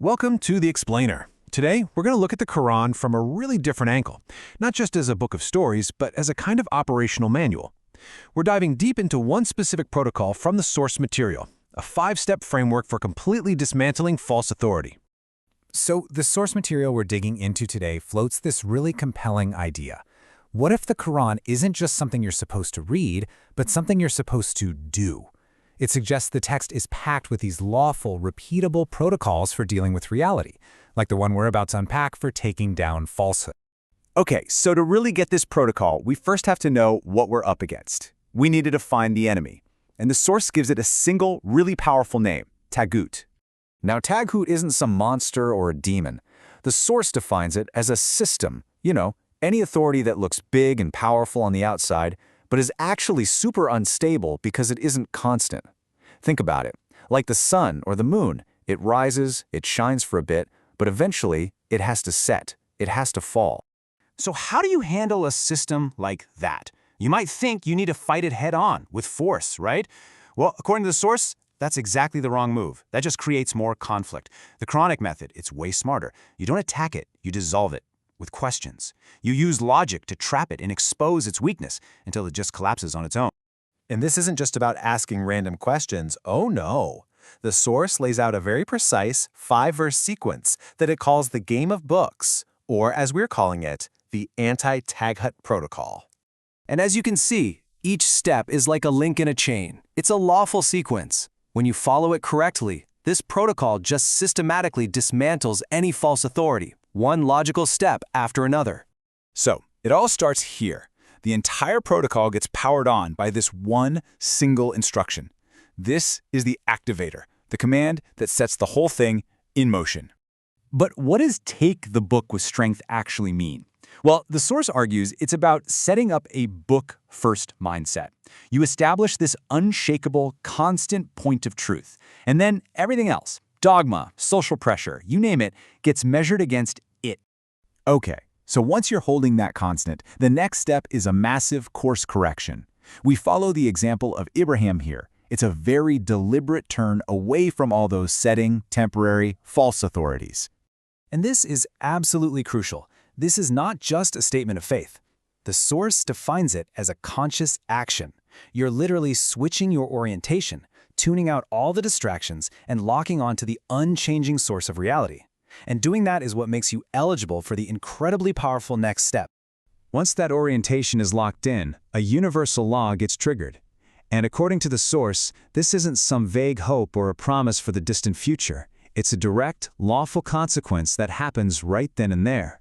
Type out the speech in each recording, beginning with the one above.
Welcome to The Explainer. Today, we're going to look at the Quran from a really different angle, not just as a book of stories, but as a kind of operational manual. We're diving deep into one specific protocol from the source material, a 5-step framework for completely dismantling false authority. So the source material we're digging into today floats this really compelling idea. What if the Quran isn't just something you're supposed to read, but something you're supposed to do? It suggests the text is packed with these lawful, repeatable protocols for dealing with reality, like the one we're about to unpack for taking down falsehood. Okay, so to really get this protocol, we first have to know what we're up against. We need to define the enemy. And the source gives it a single, really powerful name, Taghut. Now, Taghut isn't some monster or a demon. The source defines it as a system, any authority that looks big and powerful on the outside, but is actually super unstable because it isn't constant. Think about it. Like the sun or the moon, it rises, it shines for a bit, but eventually it has to set, it has to fall. So how do you handle a system like that? You might think you need to fight it head-on, with force, right? Well, according to the source, that's exactly the wrong move. That just creates more conflict. The Quranic method, it's way smarter. You don't attack it, you dissolve it with questions. You use logic to trap it and expose its weakness until it just collapses on its own. And this isn't just about asking random questions. Oh no. The source lays out a very precise 5-verse sequence that it calls the game of books, or as we're calling it, the anti-Taghut protocol. And as you can see, each step is like a link in a chain. It's a lawful sequence. When you follow it correctly, this protocol just systematically dismantles any false authority, one logical step after another. So, it all starts here. The entire protocol gets powered on by this one single instruction. This is the activator, the command that sets the whole thing in motion. But what does take the book with strength actually mean? Well, the source argues it's about setting up a book-first mindset. You establish this unshakable, constant point of truth, and then everything else, dogma, social pressure, you name it, gets measured against it. Okay, so once you're holding that constant, the next step is a massive course correction. We follow the example of Ibrahim here. It's a very deliberate turn away from all those setting, temporary, false authorities. And this is absolutely crucial. This is not just a statement of faith. The source defines it as a conscious action. You're literally switching your orientation, tuning out all the distractions, and locking onto the unchanging source of reality. And doing that is what makes you eligible for the incredibly powerful next step. Once that orientation is locked in, a universal law gets triggered. And according to the source, this isn't some vague hope or a promise for the distant future. It's a direct, lawful consequence that happens right then and there.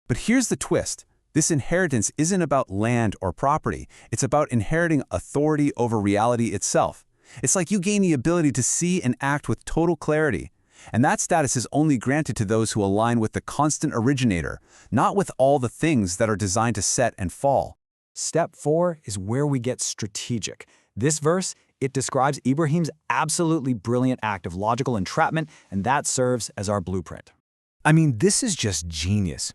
But here's the twist. This inheritance isn't about land or property. It's about inheriting authority over reality itself. It's like you gain the ability to see and act with total clarity. And that status is only granted to those who align with the constant originator, not with all the things that are designed to set and fall. Step 4 is where we get strategic. This verse, it describes Ibrahim's absolutely brilliant act of logical entrapment, and that serves as our blueprint. I mean, this is just genius.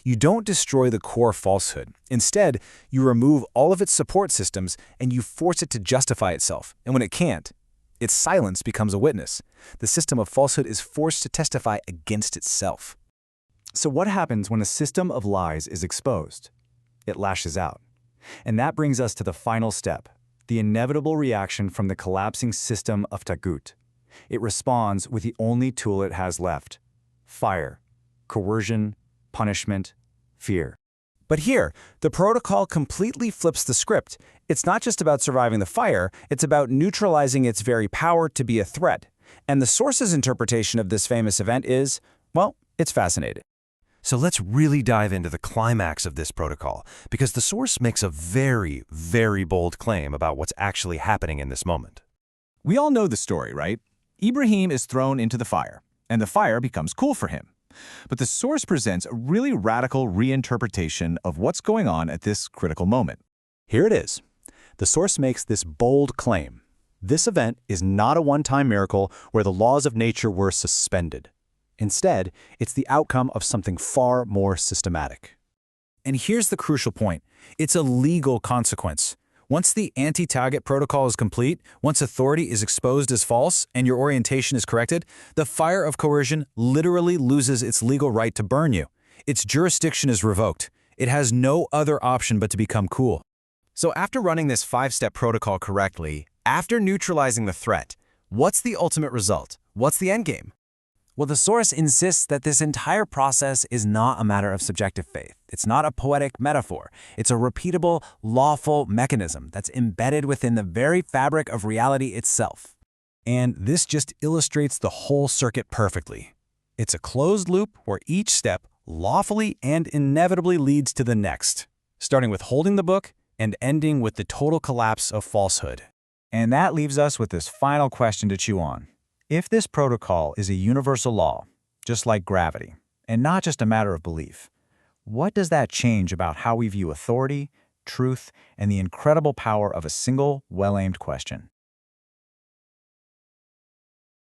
You don't destroy the core falsehood. Instead, you remove all of its support systems and you force it to justify itself. And when it can't, its silence becomes a witness. The system of falsehood is forced to testify against itself. So what happens when a system of lies is exposed? It lashes out. And that brings us to the final step, the inevitable reaction from the collapsing system of Taghut. It responds with the only tool it has left: fire, coercion, punishment, fear. But here, the protocol completely flips the script. It's not just about surviving the fire, it's about neutralizing its very power to be a threat. And the source's interpretation of this famous event is, well, it's fascinating. So let's really dive into the climax of this protocol, because the source makes a very, very bold claim about what's actually happening in this moment. We all know the story, right? Ibrahim is thrown into the fire, and the fire becomes cool for him. But the source presents a really radical reinterpretation of what's going on at this critical moment. Here it is. The source makes this bold claim. This event is not a one-time miracle where the laws of nature were suspended. Instead, it's the outcome of something far more systematic. And here's the crucial point. It's a legal consequence. Once the anti-Taghut protocol is complete, once authority is exposed as false and your orientation is corrected, the fire of coercion literally loses its legal right to burn you. Its jurisdiction is revoked. It has no other option but to become cool. So after running this 5-step protocol correctly, after neutralizing the threat, what's the ultimate result? What's the endgame? Well, the source insists that this entire process is not a matter of subjective faith. It's not a poetic metaphor. It's a repeatable, lawful mechanism that's embedded within the very fabric of reality itself. And this just illustrates the whole circuit perfectly. It's a closed loop where each step lawfully and inevitably leads to the next, starting with holding the book and ending with the total collapse of falsehood. And that leaves us with this final question to chew on. If this protocol is a universal law, just like gravity, and not just a matter of belief, what does that change about how we view authority, truth, and the incredible power of a single, well-aimed question?